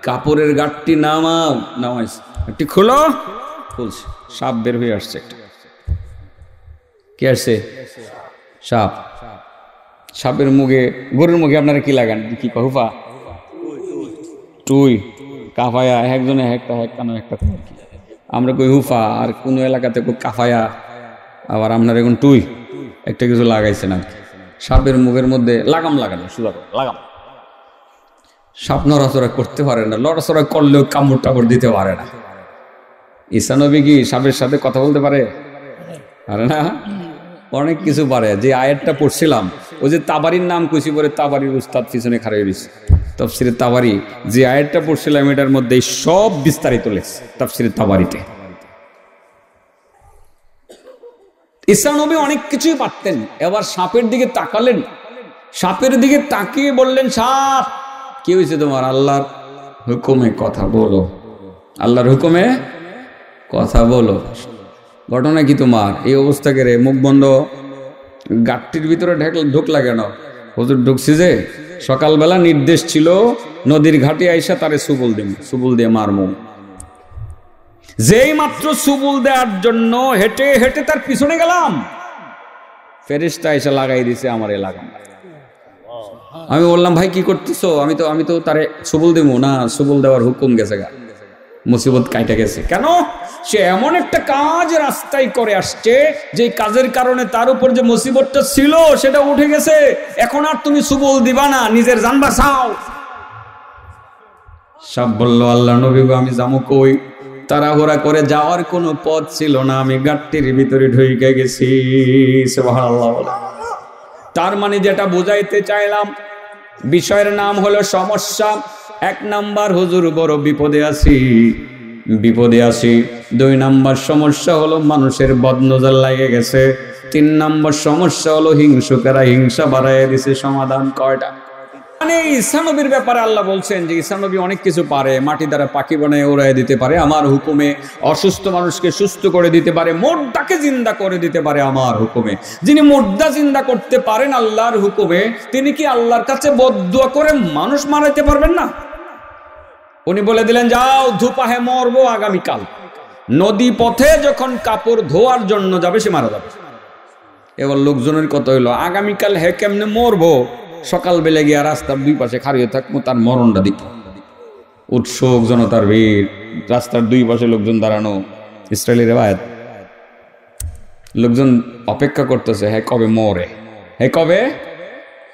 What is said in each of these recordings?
কাপড়ের গাঁটটি নামাও, নামাইছে, গাঁটটি খোলো, খুলছে, সাপ বের হয়ে আসছে একটা। কি আসছে? সাপ। সাপের মুখে, গরুর মুখে আপনারা কি লাগান? কি হুফা, টুই, কাফায়া, একজনে একটা কানো একটা। আমরা কই হুফা, আর কোনো এলাকাতে কই কাফায়া, আবার আপনার এখন টুই একটা কিছু লাগাইছে না। সাপের মুখের মধ্যে লাগাম লাগানো, সুদা লাগাম। সাপ নড়াচড়া করতে পারে না, লড়াচড়া করলেও কামড় টামড় দিতে পারে না। ঈসা নবী কি সাপের সাথে কথা বলতে পারে? পারে না, অনেক কিছু পারে। যে আয়াতটা পড়ছিলাম, ওই যে তাবারির নাম কইছি, পরে তাবারির উস্তাদ পিছনে খাড়াই রয়েছে, তাফসিরে তাবারি। যে আয়াতটা পড়ছিলাম এটার মধ্যে সব বিস্তারিত লেখছে তাফসিরে তাবারিতে। ঈসা নবী অনেক কিছুই পারতেন। এবার সাপের দিকে তাকালেন, সাপের দিকে তাকিয়ে বললেন, সাপ কি হয়েছে তোমার? আল্লাহর হুকুমে কথা বলো, আল্লাহর হুকুমে কথা বলো। ঘটনা কি তোমার? এই অবস্থা করে মুখ বন্ধ, গাঁটটির ভিতরে ঢুকলা কেন? হুজুর ঢুকছি যে সকালবেলা নির্দেশ ছিল নদীর ঘাটে আইসা তারে সুবুল দিয়ে মারমু। যেই মাত্র সুবুল দেওয়ার জন্য হেঁটে হেঁটে তার পিছনে গেলাম, ফেরেশতা এসে লাগাই দিছে আমার এলাকা। আমি বললাম, ভাই কি করতেছো? আমি তো তারে সুবুল দেবো না, সুবুল দেওয়ার হুকুম গেছে গা, মুসিবত কাইটা গেছে। কেন? সে এমন একটা কাজ রাস্তায় করে আসছে যে কাজের কারণে তার উপর যে মুসিবতটা ছিল সেটা উঠে গেছে। এখন আর তুমি সুবুল দিবা না, নিজের জান বাঁচাও। সব বলল, আল্লাহ নবী গো, আমি যাবো কই? তাড়াহুড়া করে যাওয়ার কোনো পথ ছিল না, আমি গাঁটটির ভিতরে ঢুকে গেছি। সুবহানাল্লাহ। তার মানে যেটা বোঝাইতে চাইলাম, বিষয়ের নাম হলো সমস্যা। 1 নাম্বার, হুজুর বড় বিপদে আছি। 2 নাম্বার সমস্যা হলো মানুষের বদনজর লাগে গেছে। 3 নাম্বার সমস্যা হলো হিংসুকেরা হিংসা বাড়াইয়া দিছে। সমাধান কয়টা? মানে ঈসা নবীর ব্যাপারে আল্লাহ বলছেন যে ঈসা নবী অনেক কিছু পারে। মাটি দ্বারা পাখি বানায় উড়াই দিতে পারে আমার হুকুমে, অসুস্থ মানুষকে সুস্থ করে দিতে পারে, মুর্দাকে জিন্দা করে দিতে পারে আমার হুকুমে। যিনি মুর্দা জিন্দা করতে পারেন আল্লাহর হুকুমে, তিনি কি আল্লাহর কাছে বদদুয়া করে মানুষ মারাইতে পারবেন না? উনি বলে দিলেন, যাও ধুপাহে মরবো আগামীকাল। নদী পথে যখন কাপড় ধোয়ার জন্য যাবে সে মারা যাবে। এবার লোকজনের কথা হইলো, আগামীকাল হে কেমনে মরবো? সকাল বেলা গিয়া রাস্তার 2 পাশে খাড়িয়ে থাকবো, তার মরণটা দিব। উৎসুক জনতার ভিড়, রাস্তার 2 পাশে লোকজন দাঁড়ানো। ইসরায়েলের রেওয়ায়াত, লোকজন অপেক্ষা করতেছে, হ্যাঁ কবে মরে, হ্যাঁ কবে।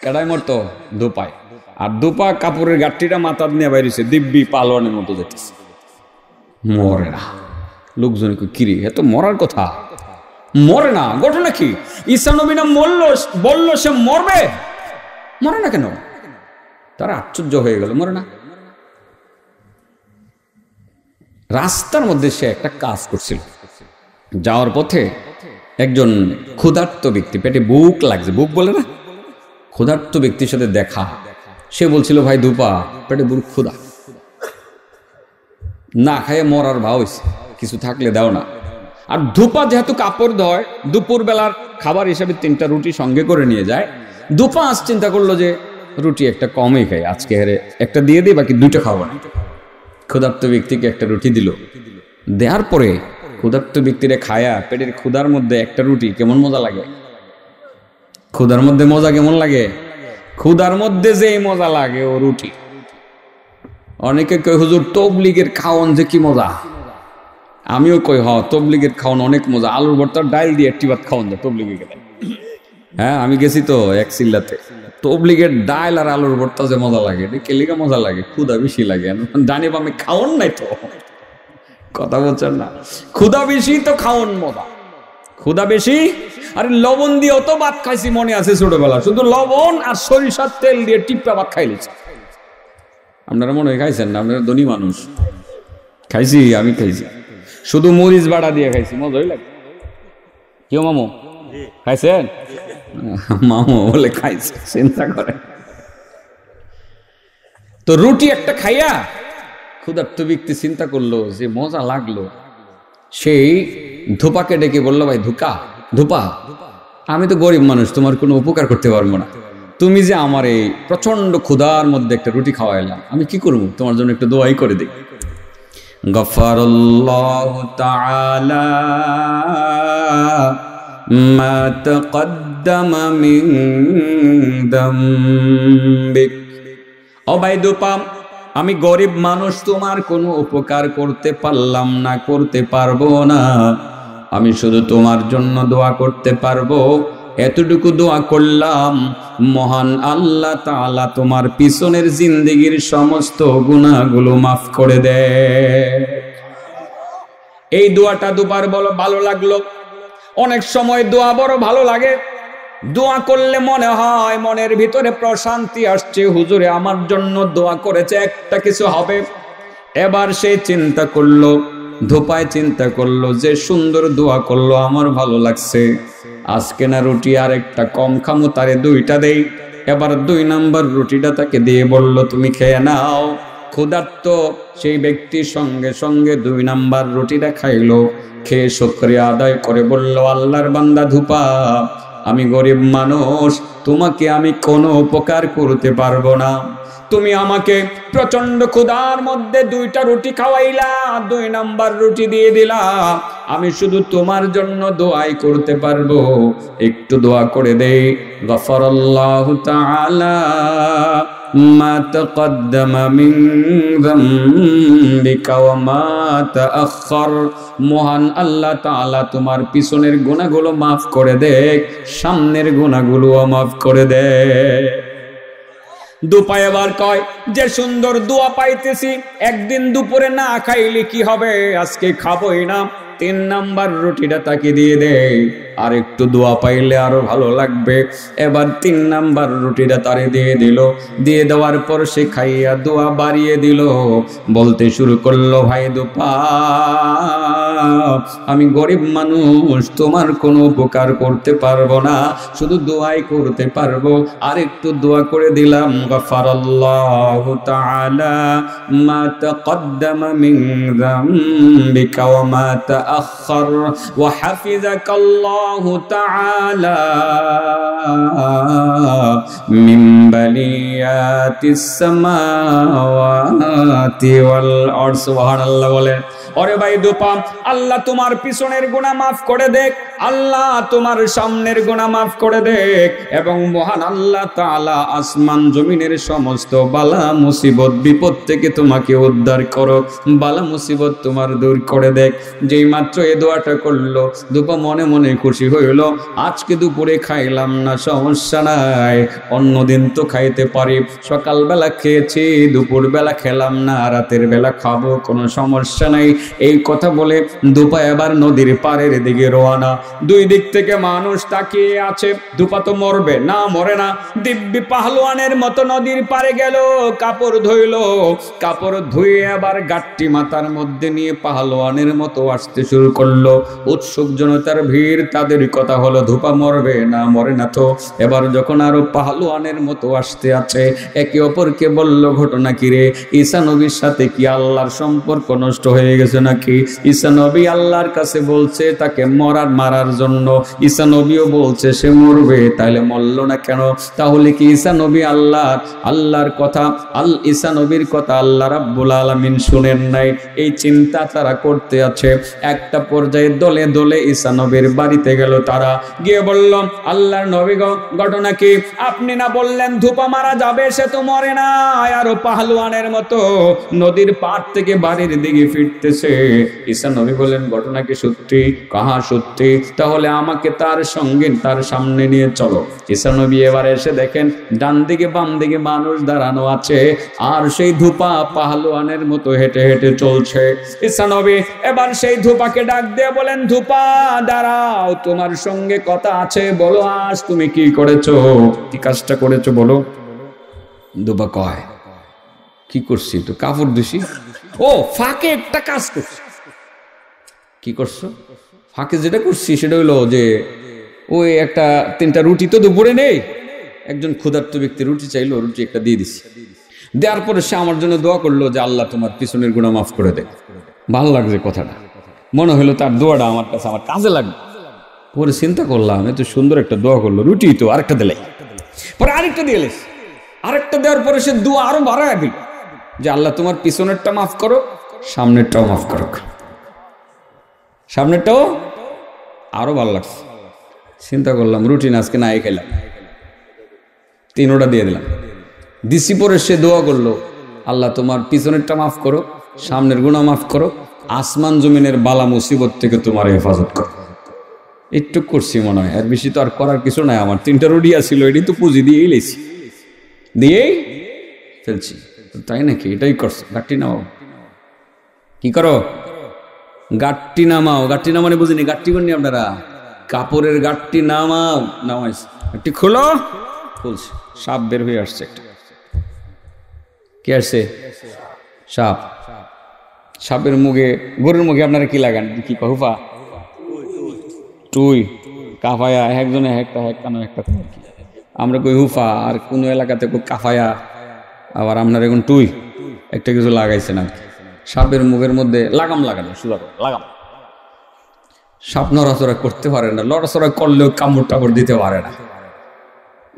কেডায় মরতো? দুপায়। আর দুপা কাপড়ের গাঁটটিটা মাথা নিয়ে বাইরেছে, দিব্যি পালোয়ানের মতো যেতেছে, মরে না। লোকজন কিরে, এ তো মরার কথা, মরে না। ঘটনা কি? ঈসা নবী না বললো সে মরবে, মরে না কেন? তারা আশ্চর্য হয়ে গেল, মরে না। রাস্তার মধ্যে সে একটা কাজ করছিল, যাওয়ার পথে একজন ক্ষুধার্ত ব্যক্তি, পেটে বুক লাগছে, বুক বলে না, ক্ষুধার্ত ব্যক্তির সাথে দেখা। সে বলছিল, ভাই দুপা পেটে বুক ক্ষুধা, না খাইয়ে মরার ভাও হইছে, কিছু থাকলে দাও না। আর দুপা যেহেতু কাপড় ধয়, দুপুর বেলার খাবার হিসাবে 3টা রুটি সঙ্গে করে নিয়ে যায়। দুপা আজ চিন্তা করলো যে রুটি একটা কমই খাই, আজকে হেরে একটা দিয়ে দিই, বাকি 2টা খাবো না। ক্ষুধার্ত ব্যক্তিকে একটা রুটি দিল। দেওয়ার পরে ক্ষুধার্ত ব্যক্তিরে খায়া পেটের ক্ষুধার মধ্যে একটা রুটি কেমন মজা লাগে? ক্ষুধার মধ্যে মজা কেমন লাগে? ক্ষুধার মধ্যে যে মজা লাগে ও রুটি। অনেকে কই, হুজুর তবলিগের খাওয়ান যে কি মজা। আমিও কই, তবলিগের খাওয়ান অনেক মজা। আলুর ভর্তা ডাল দিয়ে একটি ভাত খাওয়ান যায় তবলিগে গেলে। হ্যাঁ, আমি গেছি তো এক চিল্লাতে, তবলিগের ডাল আর আলুর ভর্তা যে মজা লাগে, এটা কেলিকা মজা লাগে, ক্ষুধা বেশি লাগে। জানি আমি খাওয়ান নাই তো, কথা বলছেন না, ক্ষুধা বেশি তো খাওয়ান মজা, ক্ষুধা বেশি। আরে লবণ দিয়ে অত ভাত খাইছি মনে আছে ছোটবেলা, শুধু লবণ আর সরিষার তেল দিয়ে টিপ্পা ভাত খাইলেছি। আপনারা মনে হয় খাইছেন না? আপনারা ধনী মানুষ। খাইছি, আমি খাইছি, শুধু মরিচ বাড়া দিয়ে খাইছি, মজাই লাগে। কেউ মামু খাইছেন? মামু বলে খাইছে, চিন্তা করে। তো রুটি একটা খাইয়া ক্ষুধার্ত ব্যক্তি চিন্তা করলো যে মজা লাগলো। সেই ধোপাকে ডেকে বললো, ভাই ধোপা, আমি তো গরিব মানুষ, তোমার কোনো উপকার করতে পারবো না, তুমি যে আমার এই প্রচন্ড ক্ষুধার মধ্যে একটা রুটি খাওয়াইলাম, আমি কি করব? তোমার জন্য একটু দোয়াই করে দিই। গফারাল্লাহু তাআলা মা তাকদ্দামা মিন যামবিক। ও ভাই দুপা, আমি গরিব মানুষ, তোমার কোনো উপকার করতে পারলাম না, করতে পারবো না। আমি শুধু তোমার জন্য দোয়া করতে পারবো। এতটুকু দোয়া করলাম, মহান আল্লাহ তাআলা তোমার পিছনের জিন্দেগির সমস্ত গুনাহগুলো মাফ করে দেয়। এই দোয়াটা দুবার বলো, ভালো লাগলো। অনেক সময় দোয়া বড় ভালো লাগে, দোয়া করলে মনে হয় মনের ভিতরে প্রশান্তি আসছে, হুজুরে আমার জন্য দোয়া করেছে, একটা কিছু হবে। এবার সে চিন্তা করলো, ধোপায় চিন্তা করলো যে সুন্দর দোয়া করলো, আমার ভালো লাগছে, আজকে না রুটি আর একটা কম খামো, তারে দুইটা দেই। এবার 2 নাম্বার রুটিটা তাকে দিয়ে বলল তুমি খেয়ে নাও। ক্ষুধার্ত সেই ব্যক্তি সঙ্গে সঙ্গে 2 নাম্বার রুটিটা খাইলো, খেয়ে শুকরিয়া আদায় করে বলল, আল্লাহর বান্দা ধুপা, আমি গরিব মানুষ, তোমাকে আমি কোনো উপকার করতে পারবো না। তুমি আমাকে প্রচন্ড ক্ষুধার মধ্যে 2টা রুটি খাওয়াইলা, 2 নাম্বার রুটি দিয়ে দিলা, আমি শুধু তোমার জন্য দোয়াই করতে পারবো, একটু দোয়া করে দেই। গফারাল্লাহু তাআলা মা তাকদ্দামা মিন যামবিকা ওয়া মা তাআখার। মহান আল্লাহ তাআলা তোমার পিছনের গুনাহগুলো মাফ করে দেয়, সামনের গুনাহগুলোও মাফ করে দেয়। দুপায় এবার কয় যে সুন্দর দোয়া পাইতেছি, একদিন দুপুরে না খাইলে কি হবে, আজকে খাবোই না। 3 নাম্বার রুটিটা তাকে দিয়ে দেয়, আর একটু দোয়া পাইলে আরো ভালো লাগবে। এবার 3 নাম্বার রুটিটা তারে দিয়ে দিল, দিয়ে দেওয়ার পর সে খাইয়া দোয়া বাড়িয়ে দিল, বলতে শুরু করলো, ভাই দুপা, আমি গরিব মানুষ, তোমার কোনো উপকার করতে পারবো না, শুধু দোয়াই করতে পারবো, আর একটু দোয়া করে দিলাম। গফারাল্লাহু তাআলা মা তাকদ্দামা মিন যামবিকা ওয়া মা তাআখার ওয়া হাফিযাকাল্লাহু তাআলা মিন বালিয়াতিস সামাওয়াতি ওয়াল আরদ। সুবহানাল্লাহ বলেন। ওরে ভাই দুপা, আল্লাহ তোমার পিছনের গুনাহ মাফ করে দেখ, আল্লাহ তোমার সামনের গুনাহ মাফ করে দেখ, এবং মহান আল্লাহ তাআলা আসমান জমিনের সমস্ত বালা মুসিবত বিপদ থেকে তোমাকে উদ্ধার করো, বালা মুসিবত তোমার দূর করে দেখ। যেই মাত্র এই দোয়াটা করলো, দুপা মনে মনে খুশি হইল, আজকে দুপুরে খাইলাম না সমস্যা নাই, অন্যদিন তো খাইতে পারি, সকালবেলা খেয়েছি, দুপুর বেলা খেলাম না, রাতের বেলা খাবো, কোনো সমস্যা নাই। এই কথা বলে দুপা এবার নদীর পাড়ের দিকে রওনা। 2 দিক থেকে মানুষ তাকিয়ে আছে, দুপা তো মরবে না, মরে না, দিব্যি পাহলোয়ানের মতো নদীর পাড়ে গেল, কাপড় ধুইল, কাপড় ধুয়ে আবার গাট্টি মাথার মধ্যে নিয়ে পাহলোয়ানের মতো আসতে শুরু করলো। উৎসুক জনতার ভিড়, তাদের কথা হলো ধুপা মরবে না, মরে না তো। এবার যখন আরো পাহলোয়ানের মতো আসতে আছে, একে অপরকে বলল, ঘটনা কি রে, ঈসা নবীর সাথে কি আল্লাহর সম্পর্ক নষ্ট হয়ে গেছে নাকি? ঈসা নবী আল্লাহর কাছে বলছে তাকে মারার জন্য, ঈসা নবীও বলছে সে মরবে, তাহলে মরল না কেন? তাহলে কি ঈসা নবী আল্লাহর কথা, ঈসা নবীর কথা আল্লাহ রাব্বুল আলামিন শুনেন নাই? এই চিন্তা তারা করতে আছে। একটা পর্যায়ে দলে দলে ঈসা নবীর বাড়িতে গেল, তারা গিয়ে বলল, আল্লাহর নবী গো, ঘটনা কি? আপনি না বললেন ধুপা মারা যাবে, সে তো মরে না, আরো পাহলওয়ানের মতো নদীর পাড় থেকে বাড়ির দিকে ফিরতেছে। ঈসা নবী বলেন, ঘটনা কি সত্যি? কাহা সত্যি? তাহলে আমাকে তার সঙ্গে তার সামনে নিয়ে চলো। ঈসা নবী এবার এসে দেখেন ডান দিকে বাম দিকে মানুষ দাঁড়ানো আছে, আর সেই ধুপা পাহলওয়ানের মতো হেঁটে হেঁটে চলছে। ঈসা নবী এবার সেই ধুপাকে ডাক দিয়ে বলেন, ধুপা দাঁড়াও, তোমার সঙ্গে কথা আছে, বলো আজ তুমি কি করেছো, কি কাজটা করেছো বলো। ধুপা কয়, কি করছি? তো কাপড় ধুছি। ও, ফাঁকে একটা কাজ করছি। কি করছো? ফাঁকে যেটা করছি সেটা হইলো যে ওই একটা 3টা রুটি তো দুপুরে নেই, একজন ক্ষুধার্ত ব্যক্তি রুটি চাইলো, রুটি একটা দিয়ে দিছি। দেওয়ার পরে সে আমার জন্য দোয়া করলো যে আল্লাহ তোমার পিছনের গুনাহ মাফ করে দে। ভালো লাগছে কথাটা, মনে হলো তার দোয়াটা আমার কাছে আমার কাজে লাগবে। পরে চিন্তা করলাম, এত সুন্দর একটা দোয়া করলো, রুটি তো আরেকটা দিলে, পরে আরেকটা দিয়ে এলিস, আরেকটা দেওয়ার পরে সে দোয়া আরো বাড়ায় দিল যে আল্লাহ তোমার পিছনেরটা মাফ করো, সামনেরটাও মাফ করো। সামনেরটাও আরো ভালো লাগছে। চিন্তা করলাম রুটিন আজকে নাই খেলাম, 3টা দিয়ে দিলাম। দিসি পরে সে দোয়া করলো আল্লাহ তোমার পিছনেরটা মাফ করো, সামনের গুনাহ মাফ করো, আসমান জমিনের বালা মুসিবত থেকে তোমার হেফাজত করো। একটু করছি মনে হয়, আর বেশি তো আর করার কিছু নাই। আমার 3টা রুটি ছিল, এটি তো পুঁজি দিয়েই লেছি, দিয়েই ফেলছি। তাই নাকি? এটাই করছো? গাট্টি নামাও। কি করো? গাট্টি নামাও। গাট্টি নামানে বুঝিনি, গাট্টি করেনি আপনারা? কাপড়ের গাট্টি নামাও। নামাইছে, গাট্টি খোলো। খুলছে, সাপ বের হয়ে আসছে একটা। কি আসছে? সাপ। সাপের মুখে, গরুর মুখে আপনারা কি লাগান? কি কহুফা? টুই। কাফায়া, একজনে একটা একটা। আমরা কই হুফা, আর কোনো এলাকাতে কই কাফায়া, আবার আপনার এখন টুই একটা কিছু লাগাইছে না। সাপের মুখের মধ্যে লাগাম লাগানো, সুদা লাগাম। সাপ নড়াচড়া করতে পারে না, লড়াচড়া করলেও কামড় টামড় দিতে পারে না।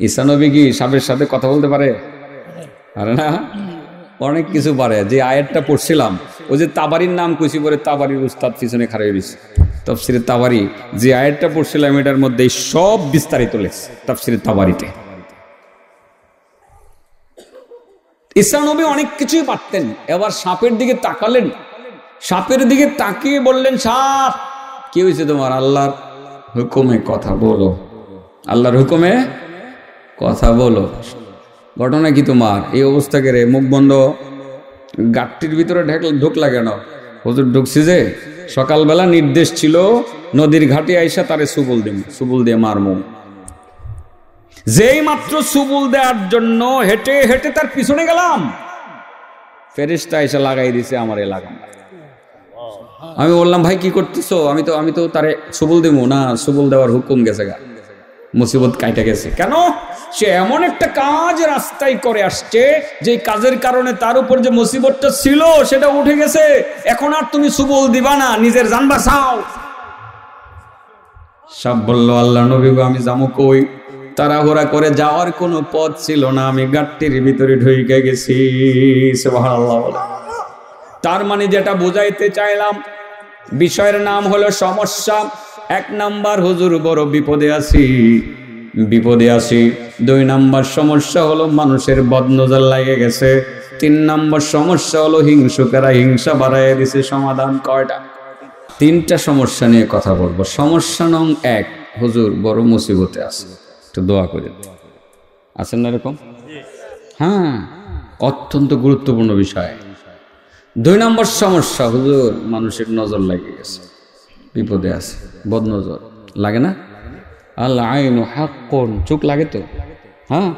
ঈসা নবী কি সাপের সাথে কথা বলতে পারে? পারে না, অনেক কিছু পারে। যে আয়াতটা পড়ছিলাম, ওই যে তাবারির নাম কইছি, পরে তাবারির উস্তাদ পিছনে খাড়াই রয়েছে। তাফসিরে তাবারি যে আয়াতটা পড়ছিলাম এটার মধ্যে সব বিস্তারিত লেখছে তাফসিরে তাবারিতে। ঈসা নবী অনেক কিছুই পারতেন। এবার সাপের দিকে তাকালেন, সাপের দিকে তাকিয়ে বললেন, সাপ কি হয়েছে তোমার? আল্লাহর হুকুমে কথা বলো, আল্লাহর হুকুমে কথা বলো। ঘটনা কি তোমার? এই অবস্থা কে রে? মুখ বন্ধ, গাট্টির ভিতরে ঢুকলা কেন? হুজুর ঢুকছি যে সকালবেলা নির্দেশ ছিল নদীর ঘাটে আইসা তারে সুবুল দিয়ে মারমু। যেই মাত্র সুবুল দেওয়ার জন্য হেঁটে হেঁটে তার পিছনে গেলাম, ফেরেশতা আইসা লাগাই দিছে আমার এলাকা। আমি বললাম, ভাই কি করতেছো? আমি তো তারে সুবুল দেবো না, সুবুল দেওয়ার হুকুম গেছে গা, মুসিবত কাইটা গেছে। কেন? সে এমন একটা কাজ রাস্তায় করে আসছে যে কাজের কারণে তার উপর যে মুসিবতটা ছিল সেটা উঠে গেছে। এখন আর তুমি সুবুল দিবা না, নিজের জান বাঁচাও। সব বলল, আল্লাহ নবী গো আমি যাবো কই? তাড়াহুড়া করে যাওয়ার কোনো পথ ছিল না, আমি গাট্টির ভিতরে ঢুকে গেছি। সুবহানাল্লাহ। তার মানে যেটা বোঝাইতে চাইলাম, বিষয়ের নাম হলো সমস্যা। 1 নাম্বার, হুজুর বড় বিপদে আছি। 2 নাম্বার সমস্যা হলো মানুষের বদনজর লাগে গেছে। 3 নাম্বার সমস্যা হলো হিংসুকেরা হিংসা বাড়াইয়া দিছে। সমাধান কয়টা? 3টা সমস্যা নিয়ে কথা বলবো। সমস্যা নং 1, হুজুর বড় মুসিবতে আছে, একটু দোয়া করে। আছেন না এরকম? হ্যাঁ, অত্যন্ত গুরুত্বপূর্ণ বিষয়। 2 নম্বর সমস্যা, হুজুর মানুষের নজর লাগে গেছে, বিপদে আছে, বদনজর লাগে না? আল আইনু হাক্কুন, চোখ লাগে তো। হ্যাঁ,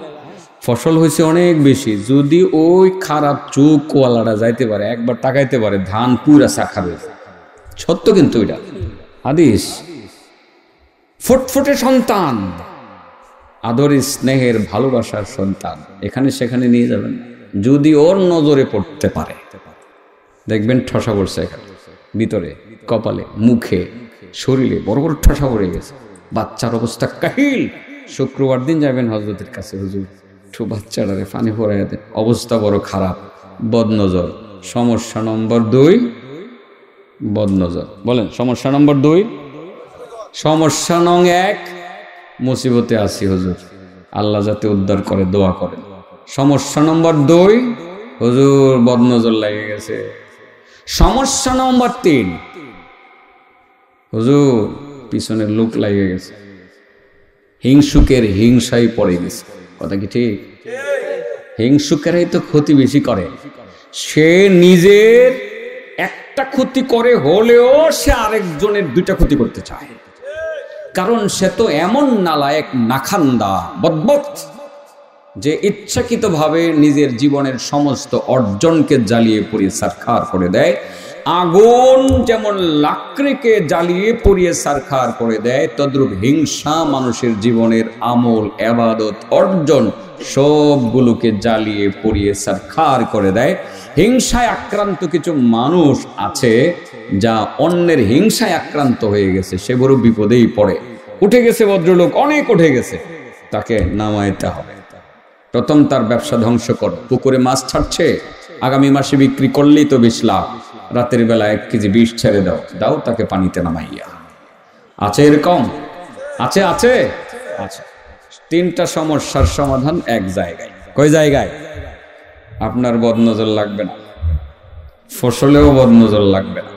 ফসল হয়েছে অনেক বেশি, যদি ওই খারাপ চোখ ওয়ালাটা যাইতে পারে, একবার তাকাইতে পারে, ধান পুরা শাখাবে। সত্য কিন্তু এটা হাদিস। ফুটফুটে সন্তান, আদরের স্নেহের ভালোবাসার সন্তান, এখানে সেখানে নিয়ে যাবেন। যদি ওর নজরে পড়তে পারে, দেখবেন ঠসা পড়ছে এখানে, ভিতরে, কপালে, মুখে, শরীরে বড় বড় ঠসা পড়ে গেছে। বাচ্চার অবস্থা কাহিল। শুক্রবার দিন যাবেন হযরতের কাছে, হুজুর একটু বাচ্চাটারে পানি পড়াইয়া দেন, অবস্থা বড় খারাপ, বদনজর। সমস্যা নম্বর 2, বদনজর। বলেন সমস্যা নম্বর 2। সমস্যা নং 1, মুসিবতে আছি হুজুর, আল্লাহ যাতে উদ্ধার করে, দোয়া করেন। সমস্যা নম্বর 2, হুজুর বদনজর লেগে গেছে। সমস্যা নম্বর 3, হুজুর পিছনের লোক লেগে গেছে, হিংসুকের হিংসায় পড়ে গেছে। কথা কি ঠিক? হিংসুকেরাই তো ক্ষতি বেশি করে। সে নিজের একটা ক্ষতি করে হলেও সে আরেকজনের 2টা ক্ষতি করতে চায়, কারণ সে তো এমন নালায়েক, নাখান্দা, বদবক্ত যে ইচ্ছাকৃতভাবে নিজের জীবনের সমস্ত অর্জনকে জ্বালিয়ে পুড়িয়ে ছারখার করে দেয়। আগুন যেমন লাকড়িকে জ্বালিয়ে পুড়িয়ে ছারখার করে দেয়, তদ্রূপ হিংসা মানুষের জীবনের আমল, ইবাদত, অর্জন সবগুলোকে জ্বালিয়ে পুড়িয়ে ছারখার করে দেয়। হিংসায় আক্রান্ত কিছু মানুষ আছে, যা অন্যের হিংসায় আক্রান্ত হয়ে গেছে, সে বড় বিপদেই পড়ে। উঠে গেছে ভদ্রলোক, অনেক উঠে গেছে, তাকে নামাইতে হবে। প্রথম তার ব্যবসা ধ্বংস করো। পুকুরে মাছ ছাড়ছে, আগামী মাসে বিক্রি করলেই তো 20 লাখ, রাতের বেলা 1 কেজি বিষ ছেড়ে দাও, দাও তাকে পানিতে নামাইয়া। আছে এরকম? আছে আছে আছে। 3টা সমস্যার সমাধান এক জায়গায়। কয় জায়গায়? আপনার বদনজর লাগবে না, ফসলেও বদনজর লাগবে না।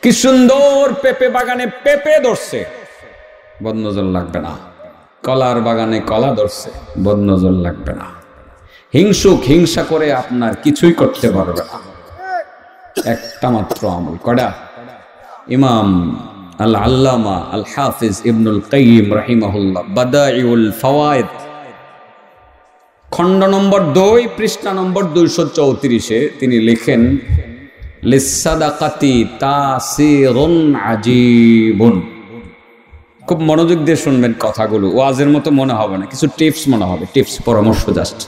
কি সুন্দর পেঁপে বাগানে পেঁপে ধরছে, বদনজর লাগবে না। কলার বাগানে কলা ধরছে, বদনজর লাগবে না। হিংসুক হিংসা করে আপনার কিছুই করতে পারবে না। একটা মাত্র আমল। কয়টা? ইমাম আল আল্লামা আল হাফিজ ইবনুল কাইয়িম রাহিমাহুল্লাহ বাদাইউল ফাওয়ায়েদ খণ্ড নম্বর 2 পৃষ্ঠা নম্বর 234-এ তিনি লেখেন, লিসাদাকাতি তাসিরুন আজীবুন। খুব মনোযোগ দিয়ে শুনবেন কথাগুলো, ওয়াজের মতো মনে হবে না, কিছু টিপস মনে হবে, টিপস, পরামর্শ জাস্ট।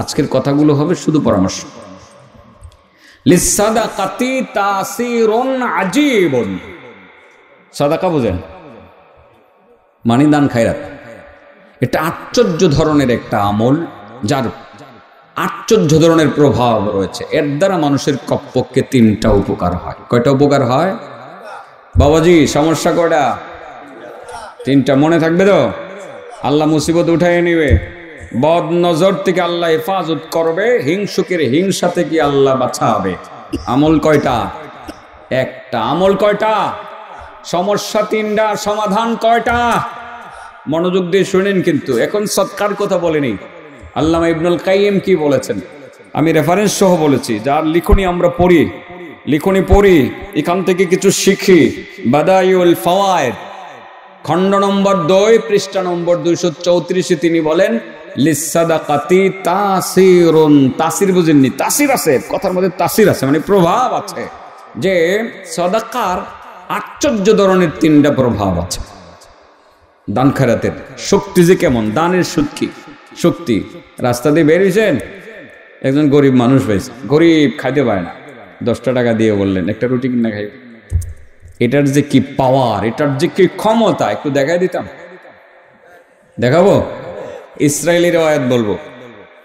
আজকের কথাগুলো হবে শুধু পরামর্শ। লিসাদাকাতি তাসিরুন আজীবুন। সাদাকা বুঝেন? মানি দান, খায়রাত। এটা আশ্চর্য ধরনের একটা আমল, যার আশ্চর্য ধরনের প্রভাব রয়েছে। এর দ্বারা মানুষের কমপক্ষে 3টা উপকার হয়। কয়টা উপকার হয় বাবাজি? সমস্যা কয়টা? 3টা। মনে থাকবে তো? আল্লাহ মুসিবত উঠাইয়ে নিবে, বদ নজর থেকে আল্লাহ হেফাজত করবে, হিংসুকের হিংসা থেকে আল্লাহ বাঁচাবে। আমল কয়টা? একটা। আমল কয়টা? সমস্যা 3টা, সমাধান কয়টা? মনোযোগ দিয়ে শুনেন কিন্তু। এখন সদকার কথা বলেনি, আল্লামা ইবনুল কাইয়িম কি বলেছেন আমি রেফারেন্স সহ বলেছি। যার লিখনি আমরা পড়ি, লিখনি পড়ি, এখান থেকে কিছু শিখি। বাদাইউল ফাওয়ায়েদ খণ্ড নম্বর 2 পৃষ্ঠা নম্বর 234-এ তিনি বলেন, লিসাদাকাতি তাসিরুন। তাসির বুঝেননি? তাসির আছে, কথার মধ্যে তাসির আছে, মানে প্রভাব আছে। যে সাদাকার আশ্চর্য ধরনের 3টা প্রভাব আছে। দান খায়রাতের শক্তি যে কেমন, দানের শক্তি। রাস্তা দিয়ে বের হয়েছেন, একজন গরিব মানুষ হয়েছে, গরিব, খাইতে পায় না, 10টা টাকা দিয়ে বললেন একটা রুটি কিনা খাই। এটার যে কি পাওয়ার, এটার যে কি ক্ষমতা, একটু দেখাই দিতাম। দেখাবো? ইসরায়েলি রেওয়ায়াত বলবো,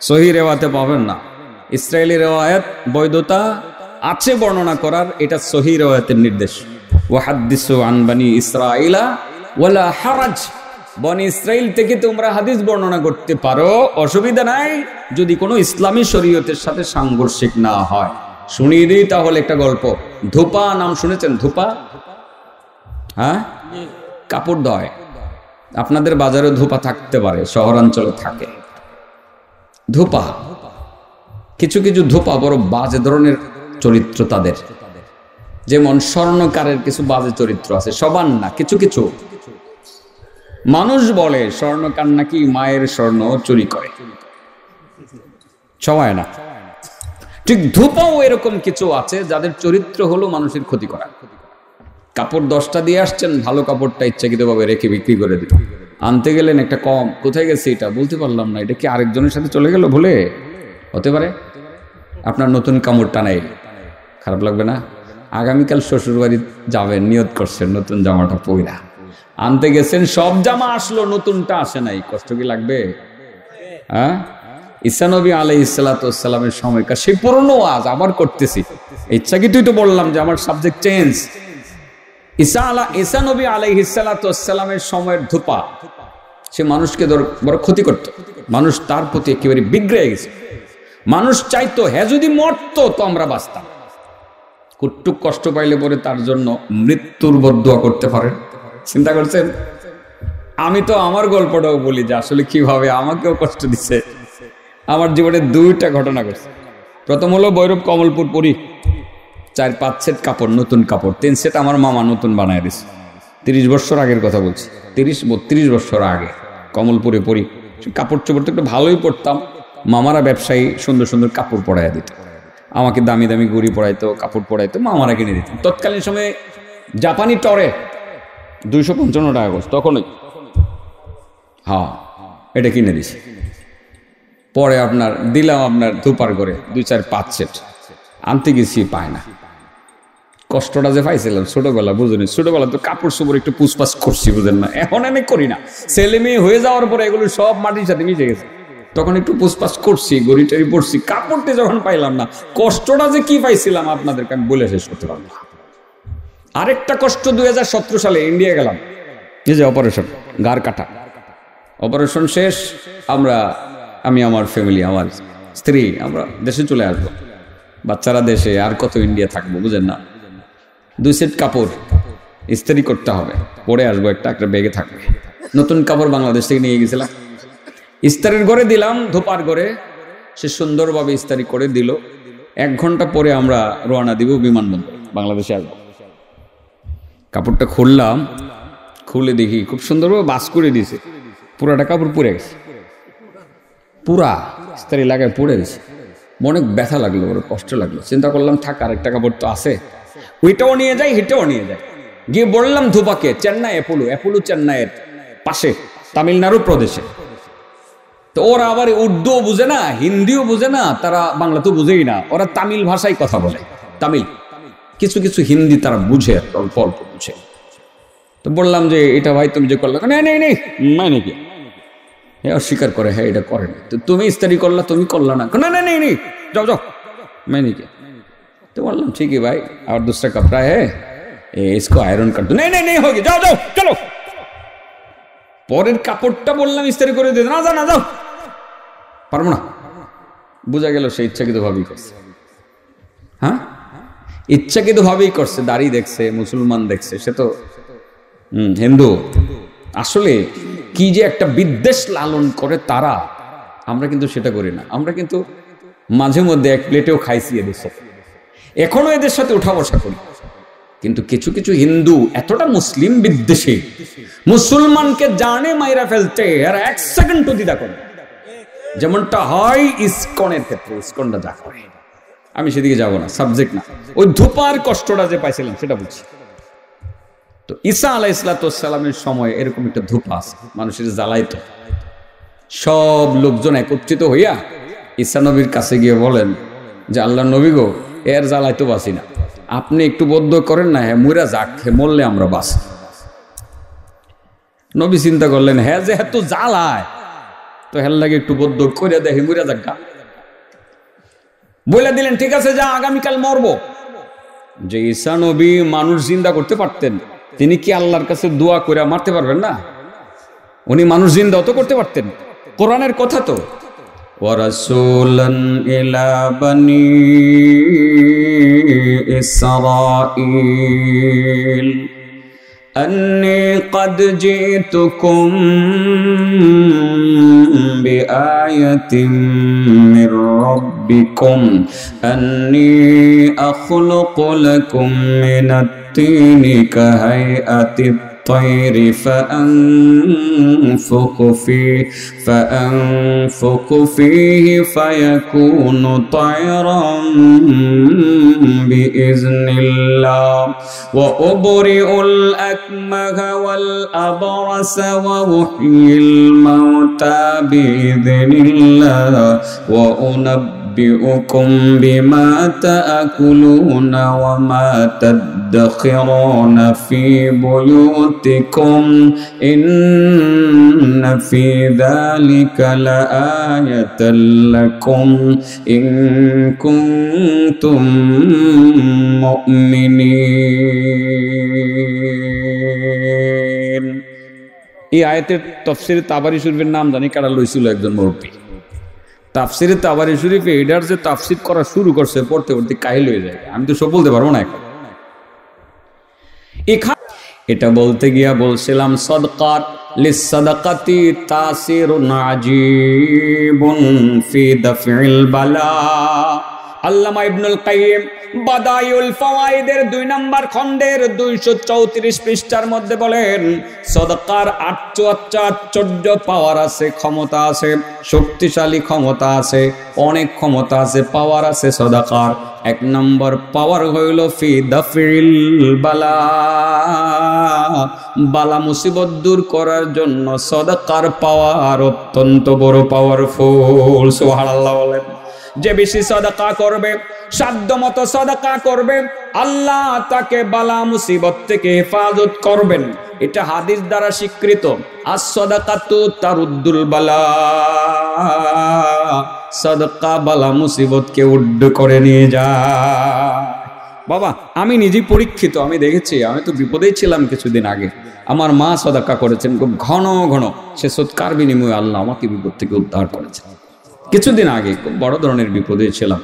সহি রেওয়াতে পাবেন না। ইসরায়েলি রেওয়ায়াত বৈধতা আছে বর্ণনা করার, এটা সহি রেওয়ায়াতের নির্দেশ। ওয়াহাদ্দিসু আন বানি ইসরাঈলা ওয়ালা হারাজ। বনি ইসরাইল থেকে তোমরা হাদিস বর্ণনা করতে পারো, অসুবিধা নাই, যদি কোনো ইসলামী শরীয়তের সাথে সাংঘর্ষিক না হয়। শুনিয়ে দিই তাহলে একটা গল্প। ধোপা নাম শুনেছেন? ধোপা? হ্যাঁ, কাপড় ধোয়। আপনাদের বাজারে ধোপা থাকতে পারে, শহরাঞ্চলে থাকে ধোপা। কিছু কিছু ধোপা বড় বাজে ধরনের চরিত্র তাদের, যেমন স্বর্ণকারের কিছু বাজে চরিত্র আছে, সবার না, কিছু কিছু। মানুষ বলে স্বর্ণকার নাকি মায়ের স্বর্ণ চুরি করে, সবাই না। ঠিক ধূপাও এরকম কিছু আছে যাদের চরিত্র হলো মানুষের ক্ষতি করা। কাপড় 10টা দিয়ে আসছেন, ভালো কাপড়টা ইচ্ছাকৃতভাবে রেখে বিক্রি করে দিল। আনতে গেলেন একটা কম, কোথায় গেছে এটা বলতে পারলাম না, এটা কি আরেকজনের সাথে চলে গেল ভুলে? হতে পারে। আপনার নতুন কাপড়টা নেই, খারাপ লাগবে না? আগামীকাল শ্বশুর বাড়ি যাবেন, নিয়ত করছেন নতুন জামাটা পইরা, আনতে গেছেন, সব জামা আসলো, নতুনটা আসে নাই, কষ্ট কি লাগবে? হ্যাঁ, ঈসা নবী আলাইহিস সালাতু ওয়াস সালামের সময়কার সেই পুরনো ওয়াজ আবার করতেছি, ইচ্ছাকৃতই তো বললাম যে আমার সাবজেক্ট চেঞ্জ। ঈসা নবী আলাইহিস সালাতু ওয়াস সালামের সময়ের ধোপা, সে মানুষকে বড় ক্ষতি করত, মানুষ তার প্রতি একেবারে বিগড়ে গেছে। মানুষ চাইতো হ্যাঁ যদি মরতো তো আমরা বাঁচতাম। কুটুক কষ্ট পাইলে পরে তার জন্য মৃত্যুর বদদুয়া করতে পারেন, চিন্তা করছেন? আমি তো আমার গল্পটাও বলি যে আসলে কিভাবে আমাকেও কষ্ট দিচ্ছে। আমার জীবনে 2টা ঘটনা ঘটছে। প্রথম হলো ভৈরব কমলপুর পরি 4-5 সেট কাপড়, নতুন কাপড় 3 সেট আমার মামা নতুন বানায় দিছে। 30 বছর আগের কথা বলছি, 30-32 বছর আগে কমলপুরে পরি। কাপড় চোপড় তো একটু ভালোই পরতাম, মামারা ব্যবসায়ী সুন্দর সুন্দর কাপড় পরাইয়া দিত, আমাকে দামি দামি ঘুড়ি পরাইতো, কাপড় পরাইতো, মামারা কিনে দিত। তৎকালীন সময়ে জাপানি টরে 255 টাকা করছে তখনই। হ্যাঁ, এটা কিনে দিছে। পরে আপনার দিলাম আপনার ধুপার করে 2-4-5 সেট, আনতে গেছি পায় না। কষ্টটা যে পাইছিলাম ছোটবেলা বুঝুনি, ছোটবেলা তো কাপড় চোপড় একটু পুষপাস করছি, বুঝেন না? এখন আমি করি না, ছেলে মেয়ে হয়ে যাওয়ার পরে এগুলো সব মাটির সাথে মিশে গেছে। তখন একটু পুষপাস করছি, গড়ি টড়ি পড়ছি, কাপড়টি যখন পাইলাম না, কষ্টটা যে কি পাইছিলাম আপনাদেরকে আমি বলে শেষ করতে পারবো না। আরেকটা কষ্ট 2017 সালে ইন্ডিয়া গেলাম, এই যে অপারেশন গার কাটা, অপারেশন শেষ, আমি আমার ফ্যামিলি, আমার স্ত্রী, আমরা দেশে চলে আসবো, বাচ্চারা দেশে, আর কত ইন্ডিয়া থাকবো, বুঝেন না? 2 সেট কাপড় ইস্ত্রি করতে হবে, পরে আসবো, একটা ব্যাগে থাকবে। নতুন কাপড় বাংলাদেশ থেকে নিয়ে গেছিলাম, ইস্তারির ঘরে দিলাম, ধোপার ঘরে, সে সুন্দরভাবে ইস্তারি করে দিল। 1 ঘন্টা পরে আমরা রওনা দিব বিমানবন্দর, বাংলাদেশে আসবো। কাপড়টা খুললাম, খুলে দেখি খুব সুন্দরভাবে বাস করে দিয়েছে, পুরাটা কাপড় পুড়ে গেছে, পুরা ইস্তারি লাগায় পুড়ে গেছে। অনেক ব্যথা লাগলো, বড় কষ্ট লাগলো। চিন্তা করলাম থাক, আরেকটা কাপড় তো আছে, ওইটাও নিয়ে যাই, হেঁটেও নিয়ে যাই। গিয়ে বললাম ধোপাকে, চেন্নাই অ্যাপোলো চেন্নাইয়ের পাশে, তামিলনাড়ু প্রদেশে। তো ওরা আবার উর্দুও বুঝে না, হিন্দিও বুঝে না, তারা বাংলা তো বুঝেই না, ওরা তামিল ভাষায় কথা বলে, তামিল, কিছু কিছু হিন্দি তারা বুঝে, অল্প অল্প বুঝে। তো বললাম যে এটা ভাই তুমি যে করলা, নেই মানে কি, হ্যাঁ অস্বীকার করে, হ্যাঁ এটা করে না। তো তুমি ইস্তারি করলা, তুমি করলা না, না নেই যাও मैंने क्या। तो बोललाम ठीक है भाई, और दूसरा कपड़ा है इसको आयरन कर दो। नहीं होगी, जाओ चलो। পরের কাপড়টা বললাম ইস্তারি করে দিতে, না যাও পারবো না। বোঝা গেল সে ইচ্ছাকৃত ভাবেই করছে। হ্যাঁ, ইচ্ছাকৃত ভাবেই করছে। দাড়ি দেখছে, মুসলমান দেখছে, সে তো হিন্দু। আসলে কি যে একটা বিদ্বেষ লালন করে তারা, আমরা কিন্তু সেটা করি না। আমরা কিন্তু মাঝে মধ্যে 1 প্লেটেও খাইছি এদের সাথে, এখনো এদের সাথে উঠা বসা করি। কিন্তু কিছু কিছু হিন্দু এতটা মুসলিম বিদ্বেষী, মুসলমানকে জানে মাইরা ফেলতে আর 1 সেকেন্ড দ্বিধা করে, যেমনটা হয় ইসকনের ক্ষেত্রে। ইসকনটা যা করে, আমি সেদিকে যাব না, সাবজেক্ট না। ওই ধূপার কষ্টটা যে পাইছিলাম সেটা বুঝছি। তো ঈসা আলাইহিসসালামের সময় এরকম একটা ধূপা আছে, মানুষের জ্বালাইতো। সব লোকজন একত্রিত হইয়া ঈসা নবীর কাছে গিয়ে বলেন যে আল্লাহ নবী গো, এর জ্বালাইতো বাসি না, আপনি একটু বদ্ধ করেন না, হ্যাঁ মুরা যাক, হে মরলে আমরা বাঁচি। নবী চিন্তা করলেন, হ্যাঁ যেহেতু জ্বালায় তো হের লাগে একটু বদ্ধ করে দেখে মুরা যাক। বলে দিলেন ঠিক আছে, যা আগামীকাল মরবো। যে ঈসা নবী মানুষ জিন্দা করতে পারতেন, তিনি কি আল্লাহর কাছে দোয়া করে মারতে পারবেন না? উনি মানুষ জিন্দাও তো করতে পারতেন, কোরআনের কথা তো। ওয়ারাসূলান ইলা বানি ইসরাঈল আন্নী ক্বাদ জিতুকুম বিআয়াতিন মির রাব্বিকুম আন্নী আখলুকু লাকুম মিনাত তিনি কাহাইআতিত الطير فأنفخ فيه فيكون طيرا بإذن الله وأبرئ الأكمه والأبرص وأحيي الموتى بإذن الله وأنبئكم بما تأكلون وما تدخرون في بيوتكم إن في ذلك لآية لكم إن كنتم مؤمنين। এই আয়াতের তাফসীরে তাবারী শরীফের নাম জানি কারা লইছিল, একজন মুরব্বী। তাফসীরে তাবারী শরীফে এটার যে তাফসীর করা শুরু করছে, পড়তে পড়তে কাহিল হয়ে যায়। আমি তো সব বলতে পারবো না এখন। এটা বলতে গিয়া বলছিলাম সাদকাত লিসসাদাকাতি তাসিরুন আজীবুন ফি দাফিল বালা। আল্লামা ইবনুল কাইয়িম বাদায়ুল ফাওয়াইদের 2 নম্বর খণ্ডের 234 পৃষ্ঠার মধ্যে বলেন, সাদাকার আশ্চর্য পাওয়ার আছে, ক্ষমতা আছে, শক্তিশালী ক্ষমতা আছে, অনেক ক্ষমতা আছে, পাওয়ার আছে সাদাকার। 1 নম্বর পাওয়ার হইল ফি দাফিল বালা, বালা মুসিবত দূর করার জন্য সাদাকার পাওয়ার অত্যন্ত বড় পাওয়ারফুল। সুবহানাল্লাহ বলেন। যে বেশি সাদাকা করবে, সাধ্যমতো সাদাকা করবে, আল্লাহ তাকে বালা মুসিবত থেকে হেফাজত করবেন। এটা হাদিস দ্বারা স্বীকৃত। as-সাদাকাতু তারুদ্দুল বালা, সাদাকা বালা মুসিবতকে উড্ড করে নিয়ে যায়। বাবা আমি নিজেই পরীক্ষিত, আমি দেখেছি। আমি তো বিপদেই ছিলাম কিছুদিন আগে। আমার মা সাদাকা করেছেন খুব ঘন ঘন, সে সৎকার বিনিময়ে আল্লাহ আমাকে বিপদ থেকে উদ্ধার করেছেন। কিছুদিন আগে খুব বড় ধরনের বিপদে ছিলাম,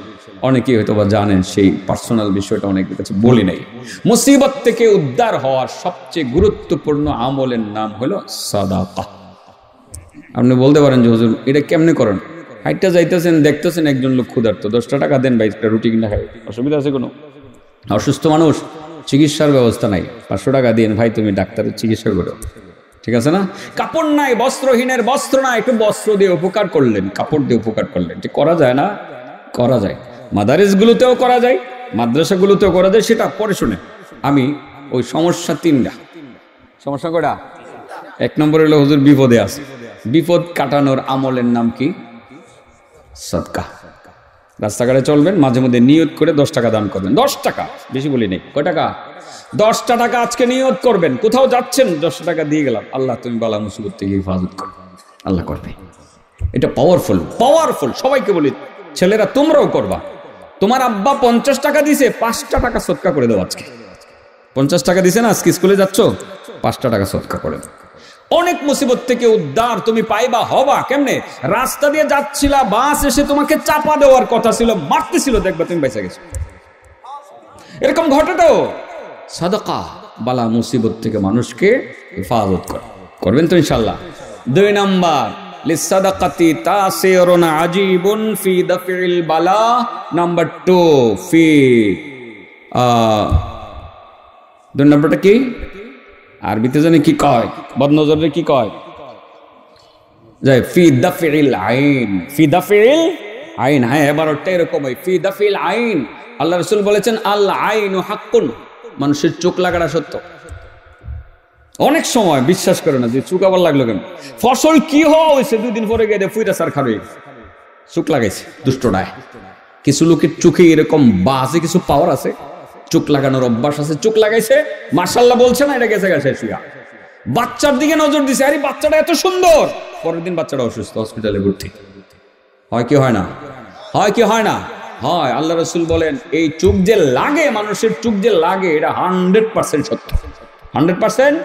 অনেকেই হয়তো বা জানেন, সেই পার্সোনাল বিষয়টা অনেকের কাছে বলি নাই। মুসিবত থেকে উদ্ধার হওয়ার সবচেয়ে গুরুত্বপূর্ণ আমলের নাম হলো সাদাকা। আপনি বলতে পারেন যে হুজুর এটা কেমনে করেন? হাইটটা যাইতেছেন, দেখতেছেন একজন লোক ক্ষুধার্ত, 10 টাকা দেন ভাই, একটা রুটি কিনা খাই, অসুবিধা আছে কোনো? অসুস্থ মানুষ, চিকিৎসার ব্যবস্থা নাই, 500 টাকা দিন ভাই, তুমি ডাক্তারের চিকিৎসা করো, ঠিক আছে না? কাপড় নাই, বস্ত্রহীনের বস্ত্র নাই, একটু বস্ত্র দিয়ে উপকার করলেন, কাপড় দিয়ে উপকার করলেন, ঠিক করা যায় না? করা যায়। মাদারিসগুলোতেও করা যায়, মাদ্রাসাগুলোতেও করা যায়। সেটা পরে শুনে। আমি ওই সমস্যা 3টা। সমস্যা কয়টা? 1 নম্বর হলো হুজুর বিপদে আছে। বিপদ কাটানোর আমলের নাম কি? সাদকা। রাস্তাঘাটে চলবেন, মাঝে মধ্যে নিয়ত করে 10 টাকা দান করবেন। 10 টাকা, বেশি বলি নেই। কয় টাকা? 10টা টাকা আজকে নিয়ত করবেন। কোথাও যাচ্ছেন, 10 টাকা দিয়ে গেলাম, আল্লাহ তুমি বালা মুসিবত থেকে হেফাজত করো, আল্লাহ করবে। এটা পাওয়ারফুল, পাওয়ারফুল। সবাইকে বলি, ছেলেরা তোমরাও করবা। তোমার আব্বা 50 টাকা দিছে, 5টা টাকা সদকা করে দাও আজকে। 50 টাকা দিছে না, আজকে স্কুলে যাচ্ছ, 5টা টাকা সদকা করে দাও। অনেক মুসিবত থেকে উদ্ধার তুমি পাইবা। হবা কেমনে? রাস্তা দিয়ে যাচ্ছিলা, বাস এসে তোমাকে চাপা দেওয়ার কথা ছিল, মারতেছিল, দেখবা তুমি বেঁচে গেছো। এরকম ঘটে তো। সাদাকা বালা মুসিবত থেকে মানুষকে হেফাজত করবেন তো ইনশাআল্লাহ। 2 নাম্বার, লিসাদাকাতি তাসিরুন আজীবুন ফি দাফিল বালা। নাম্বার 2 ফি 2 নাম্বারটা কি? আরবিতে জানি কি কয়, বদনজরে কি কয়, যাই ফি দাফিল আইন। ফি দাফিল আইন, হ্যাঁ এবার ওটা এরকম হয়, ফি দাফিল আইন। আল্লাহ রাসূল বলেছেন আল আইনু হাক্কুন, মানুষের চোখ লাগাটা সত্য। অনেক সময় বিশ্বাস করে না যে চোখ আবার লাগলো কেন, ফসল কি হয়েছে 2 দিন পরে গিয়ে ফুইটা সার খাবে, চোখ লাগাইছে দুষ্টটায়। কিছু লোকের চোখে এরকম বাজে কিছু পাওয়ার আছে, চোখ লাগানোর অভ্যাস আছে, চোখ লাগাইছে, মাশাআল্লাহ বলছে না, এটা গেছে গেছে শুয়া। বাচ্চার দিকে নজর দিছে, আরে বাচ্চাটা এত সুন্দর, পরের দিন বাচ্চাটা অসুস্থ, হসপিটালে ভর্তি। হয় কি হয় না? হয় কি হয় না? হয়। আল্লাহ রাসূল বলেন এই চোখ যে লাগে, মানুষের চোখ যে লাগে, এটা 100% সত্য, 100%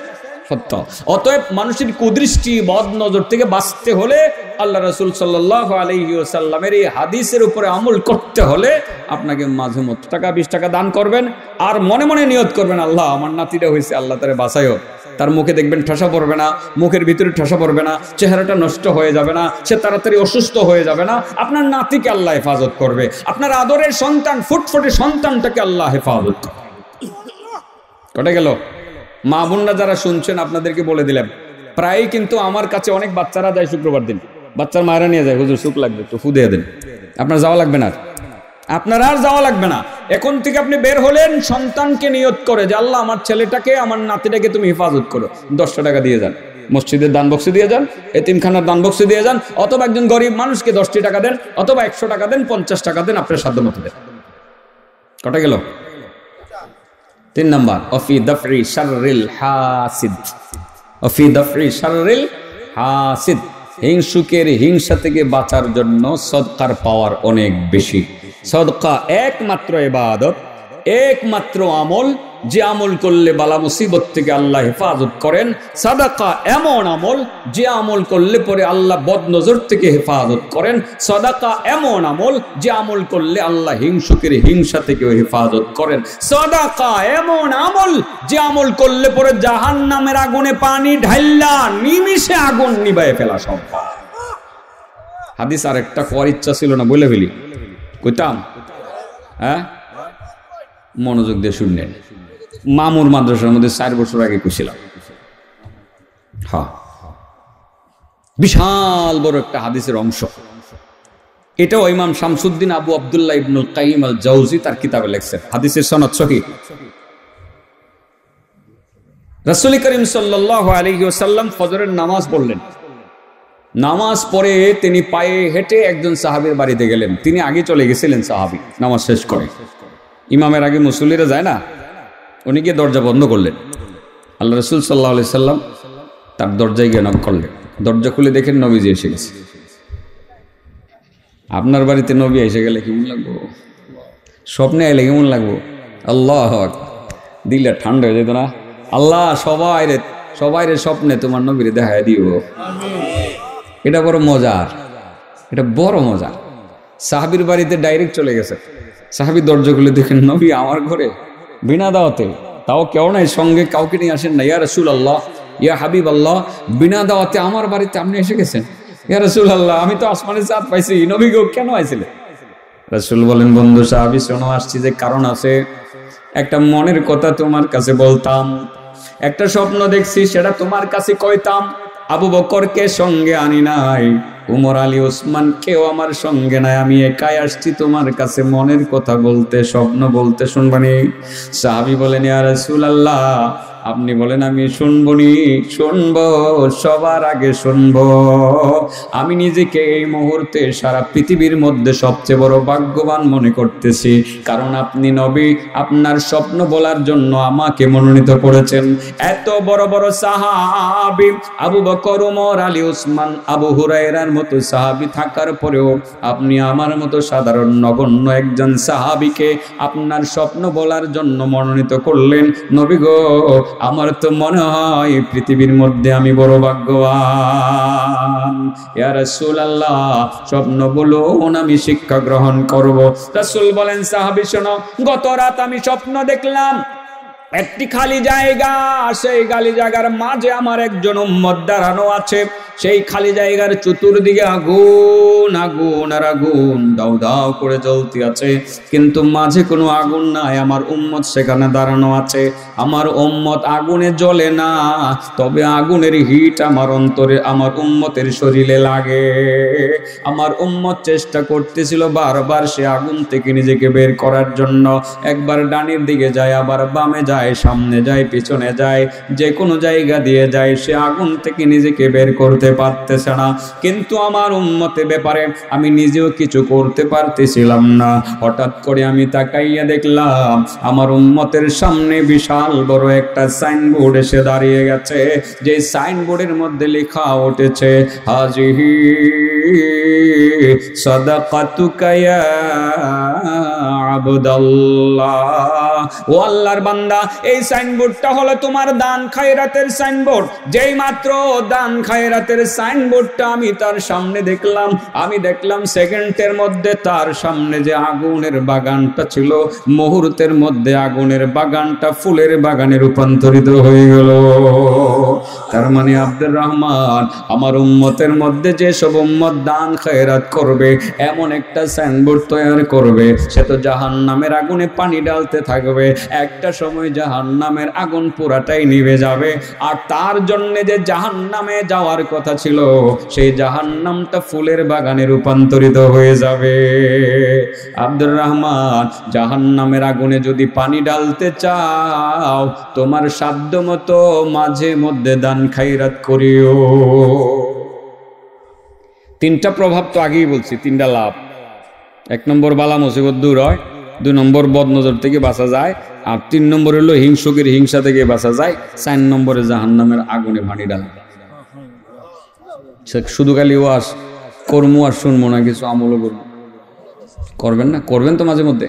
সত্য। অতএব মানুষের কুদৃষ্টি, বদ নজর থেকে বাঁচতে হলে আল্লাহ রাসূল সাল্লাল্লাহু আলাইহি ওয়াসাল্লামের এই হাদিসের উপরে আমল করতে হলে আপনাকে মাঝে মধ্যে টাকা 20 টাকা দান করবেন, আর মনে মনে নিয়ত করবেন আল্লাহ আমার নাতিটা হয়েছে, আল্লাহ তারে বাঁচায়ও। তার মুখে দেখবেন ঠাসা পড়বে না, মুখের ভিতরে ঠাসা পড়বে না, চেহারাটা নষ্ট হয়ে যাবে না, সে তাড়াতাড়ি অসুস্থ হয়ে যাবে না। আপনার নাতিকে আল্লাহ হেফাজত করবে, আপনার আদরের সন্তান, ফুটফুটে সন্তানটাকে আল্লাহ হেফাজত করবে। কটে গেল? মা বোনরা যারা শুনছেন আপনাদেরকে বলে দিলাম, প্রায় কিন্তু আমার কাছে অনেক বাচ্চারা যায় শুক্রবার দিন, বাচ্চার মায়েরা নিয়ে যায়, হুজুর সুখ লাগবে একটু ফু দিয়ে দেন। আপনার যাওয়া লাগবে না, আপনার আর যাওয়া লাগবে না। এখন থেকে আপনি বের হলেন, সন্তানকে নিয়ত করে যে আল্লাহ আমার ছেলেটাকে, আমার নাতিটাকে তুমি হেফাজত করো। 10 টাকা দিয়ে যান, মসজিদের দান বক্সে দিয়ে যান, এতিমখানার দান বক্সে দিয়ে যান, অথবা একজন গরিব মানুষকে 10টি টাকা দেন, অথবা 100 টাকা দেন, 50 টাকা দেন, আপনার সাধ্য মতো দেন। কটা গেল? 3 নাম্বার, অফি দাফরি শাররিল হাসিদ। অফি দাফরি শাররিল হাসিদ, হিংসুকের হিংসা থেকে বাঁচার জন্য সদকার পাওয়ার অনেক বেশি। সদকা একমাত্র ইবাদত, একমাত্র আমল, যে আমল করলে বালা মুসিবত থেকে আল্লাহ হেফাজত করেন। সাদাকা এমন আমল, যে আমল করলে পরে আল্লাহ বদনজর থেকে হেফাজত করেন। সাদাকা এমন আমল, যে আমল করলে আল্লাহ হিংসুকের হিংসা থেকে হেফাজত করেন। সাদাকা এমন আমল, যে আমল করলে পরে জাহান্নামের আগুনে পানি ঢাইলা নিমিষে আগুন নিভায়ে ফেলা সম্ভব। হাদিস আরেকটা কোয়ার ইচ্ছা ছিল না, বলে ফেলি, কইতাম, হ্যাঁ মনোযোগ দিয়ে শুনলেন। মামুর মাদ্রাসার মধ্যে 4 বছর আগে কইছিলাম, হ্যাঁ বিশাল বড় একটা হাদিসের অংশ। এটাও ইমাম শামসুদ্দিন আবু আব্দুল্লাহ ইবনুল কাইয়িম আল জাওজি তার কিতাবে লেখছেন, হাদিসের সনদ সহিহ। রাসূল করিম সাল্লাল্লাহু আলাইহি ওয়াসাল্লাম ফজরের নামাজ পড়লেন, নামাজ পড়ে তিনি পায়ে হেঁটে একজন সাহাবীর বাড়িতে গেলেন। তিনি আগে চলে গেছিলেন, সাহাবী নামাজ শেষ করে। ইমামের আগে মুসল্লিরা যায় না, উনি গিয়ে দরজা বন্ধ করলেন। আল্লাহ রাসূল সাল্লাল্লাহু আলাইহি সাল্লাম তার দরজায় গিয়ে নক করলেন। দরজা খুলে দেখেন নবীজি এসে গেছে। আপনার বাড়িতে নবী এসে গেলে কেমন লাগবো? স্বপ্নে এলে কেমন লাগবো? আল্লাহ দিলে ঠান্ডা হয়ে যেত না? আল্লাহ সবাই রে স্বপ্নে তোমার নবীরে দেখায় দিও। এটা বড় মজার, এটা বড় মজার। সাহাবীর বাড়িতে ডাইরেক্ট চলে গেছে। সাহাবী দরজা খুলে দেখেন নবী আমার ঘরে বিনা দাওয়াতে, তাও কেউ নাই, সঙ্গে কাউকে নিয়ে আসেন না। ইয়া রাসূলুল্লাহ, ইয়া হাবিবাল্লাহ, বিনা দাওয়াতে আমার বাড়িতে আপনি এসে গেছেন? ইয়া রাসূলুল্লাহ, আমি তো আসমানের চাঁদ পাইছি, নবী গো কেন আইছিলেন? রাসূল বলেন, বন্ধু সাহাবী শোনো, আসছি যে কারণ আছে। একটা মনের কথা তোমার কাছে বলতাম, একটা স্বপ্ন দেখছি সেটা তোমার কাছে কইতাম। আবু বকরকে সঙ্গে আনি নাই, উমর আলী ওসমান কেউ আমার সঙ্গে নাই, আমি একাই আসছি তোমার কাছে মনের কথা বলতে, স্বপ্ন বলতে, শুনবানি? সাহাবী বলেন, ইয়া রাসূলুল্লাহ, আপনি বলেন আমি শুনবো, সবার আগে শুনবো। আমি নিজেকে এই মুহূর্তে সারা পৃথিবীর মধ্যে সবচেয়ে বড় ভাগ্যবান মনে করতেছি, কারণ আপনি নবী, আপনার স্বপ্ন বলার জন্য আমাকে মনোনীত করেছেন। এত বড় বড় সাহাবী আবু বকর, ওমর, আলী, ওসমান, আবু হুরায়রার মতো সাহাবী থাকার পরেও আপনি আমার মতো সাধারণ নগণ্য একজন সাহাবীকে আপনার স্বপ্ন বলার জন্য মনোনীত করলেন। নবী গো, আমার তো মনে হয় পৃথিবীর মধ্যে আমি বড় ভাগ্যবান। ইয়া রাসূলুল্লাহ, স্বপ্ন বলুন, আমি শিক্ষা গ্রহণ করব। রাসূল বলেন, সাহাবী শোনো, গত রাত আমি স্বপ্ন দেখলাম একটি খালি জায়গা, সেই খালি জায়গার মাঝে আমার একজন উম্মত দাঁড়ানো আছে। সেই খালি জায়গার চতুর্দিকে আগুন আগুন আর আগুন দাউ দাউ করে জ্বলতে আছে, কিন্তু মাঝে কোনো আগুন নাই। আমার উম্মত সেখানে দাঁড়ানো আছে। আমার উম্মত আগুনে জ্বলে না, তবে আগুনের হিট আমার অন্তরে, আমার উম্মতের শরীরে লাগে। আমার উম্মত চেষ্টা করতেছিল বারবার সে আগুন থেকে নিজেকে বের করার জন্য। একবার ডানের দিকে যায়, আবার বামে যায়, সামনে যায়, পিছনে যায়, যে কোনো জায়গা দিয়ে যায়, সে আগুন থেকে নিজেকে বের করতে পারতেছে না। কিন্তু আমার উম্মতের ব্যাপারে আমি নিজেও কিছু করতে পারতেছিলাম না। হঠাৎ করে আমি তাকাইয়া দেখলাম আমার উম্মতের সামনে বিশাল বড় একটা সাইনবোর্ড এসে দাঁড়িয়ে গেছে। যে সাইনবোর্ডের মধ্যে লেখা উঠেছে, হাজিহি সাদাকাতুকা ইয়া আবদাল্লাহ। ও আল্লাহর বান্দা, এই সাইনবোর্ডটা হলো তোমার দান খায়রাতের সাইনবোর্ড। যেই মাত্র দান খায়রাতের সাইনবোর্ডটা আমি তার সামনে দেখলাম, আমি দেখলাম সেকেন্ডের মধ্যে তার সামনে যে আগুনের বাগানটা ছিল, মুহূর্তের মধ্যে আগুনের বাগানটা ফুলের বাগানে রূপান্তরিত হয়ে গেল। তার মানে আব্দুর রহমান, আমার উম্মতের মধ্যে যে সব উম্মত দান খায়রাত করবে, এমন একটা সাইনবোর্ড তৈরি করবে, সে তো জাহান্নামের আগুনে পানি ঢালতে থাকবে। একটা সময় জাহান্নামের আগুন পুরাটাই নিভে যাবে, আর তার জন্য যে জাহান্নামে যাওয়ার কথা ছিল, সেই জাহান্নামটা ফুলের বাগানে রূপান্তরিত হয়ে যাবে। আব্দুর রহমান, জাহান্নামের আগুনে যদি পানি ঢালতে চাও, তোমার সাধ্য মতো মাঝে মধ্যে দান খায়রাত করিও। তিনটা প্রভাব তো আগেই বলছি, তিনটা লাভ। 1 নম্বর বালা মুসিবত দূর হয়, 2 নম্বর বদনজর থেকে বাঁচা যায়, আর 3 নম্বর হলো হিংসুকের হিংসা থেকে বাঁচা যায়, 4 নম্বরে জাহান্নামের আগুনে পানি ঢালা। শুধু খালি ওয়াজ করমু আর শুনবো না, কিছু আমলও করবো। করবেন না? করবেন তো মাঝে মধ্যে।